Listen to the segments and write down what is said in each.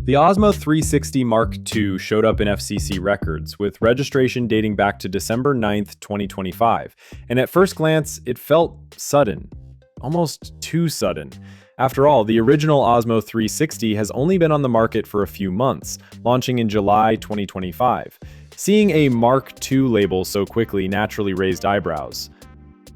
The Osmo 360 Mark II showed up in FCC records, with registration dating back to December 9th, 2025, and at first glance, it felt sudden. Almost too sudden. After all, the original Osmo 360 has only been on the market for a few months, launching in July 2025. Seeing a Mark II label so quickly naturally raised eyebrows.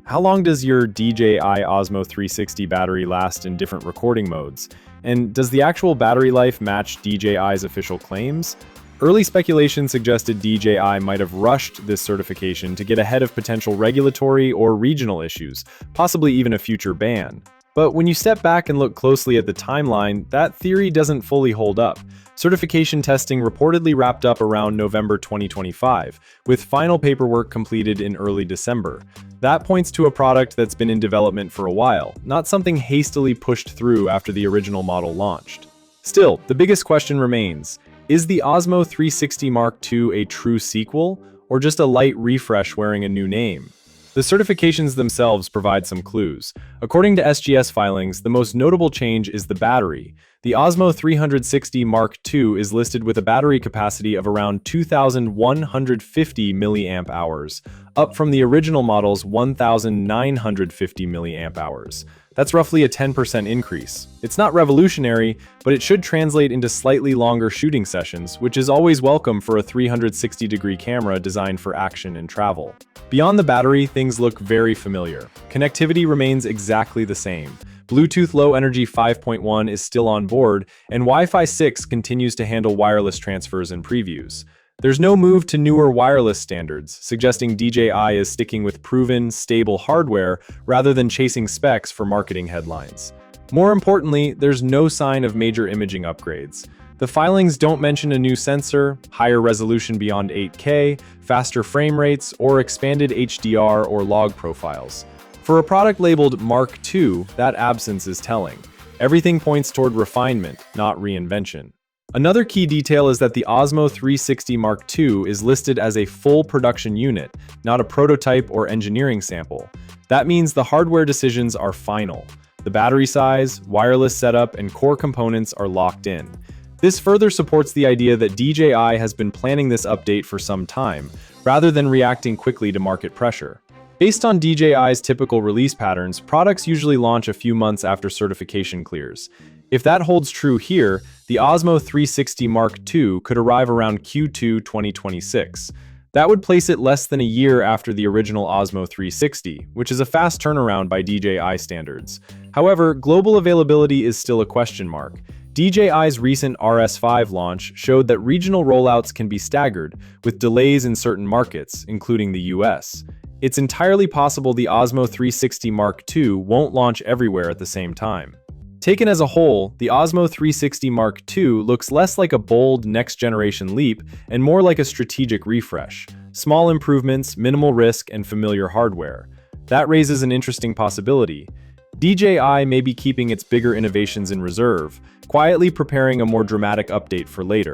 How long does your DJI Osmo 360 battery last in different recording modes? And does the actual battery life match DJI's official claims? Early speculation suggested DJI might have rushed this certification to get ahead of potential regulatory or regional issues, possibly even a future ban. But when you step back and look closely at the timeline, that theory doesn't fully hold up. Certification testing reportedly wrapped up around November 2025, with final paperwork completed in early December. That points to a product that's been in development for a while, not something hastily pushed through after the original model launched. Still, the biggest question remains, is the Osmo 360 Mark II a true sequel, or just a light refresh wearing a new name? The certifications themselves provide some clues. According to SGS filings, the most notable change is the battery. The Osmo 360 Mark II is listed with a battery capacity of around 2,150 mAh, up from the original model's 1,950 mAh. That's roughly a 10% increase. It's not revolutionary, but it should translate into slightly longer shooting sessions, which is always welcome for a 360-degree camera designed for action and travel. Beyond the battery, things look very familiar. Connectivity remains exactly the same. Bluetooth Low Energy 5.1 is still on board, and Wi-Fi 6 continues to handle wireless transfers and previews. There's no move to newer wireless standards, suggesting DJI is sticking with proven, stable hardware rather than chasing specs for marketing headlines. More importantly, there's no sign of major imaging upgrades. The filings don't mention a new sensor, higher resolution beyond 8K, faster frame rates, or expanded HDR or log profiles. For a product labeled Mark II, that absence is telling. Everything points toward refinement, not reinvention. Another key detail is that the Osmo 360 Mark II is listed as a full production unit, not a prototype or engineering sample. That means the hardware decisions are final. The battery size, wireless setup, and core components are locked in. This further supports the idea that DJI has been planning this update for some time, rather than reacting quickly to market pressure. Based on DJI's typical release patterns, products usually launch a few months after certification clears. If that holds true here, the Osmo 360 Mark II could arrive around Q2 2026. That would place it less than a year after the original Osmo 360, which is a fast turnaround by DJI standards. However, global availability is still a question mark. DJI's recent RS5 launch showed that regional rollouts can be staggered, with delays in certain markets, including the US. It's entirely possible the Osmo 360 Mark II won't launch everywhere at the same time. Taken as a whole, the Osmo 360 Mark II looks less like a bold next-generation leap and more like a strategic refresh. Small improvements, minimal risk, and familiar hardware. That raises an interesting possibility. DJI may be keeping its bigger innovations in reserve, quietly preparing a more dramatic update for later.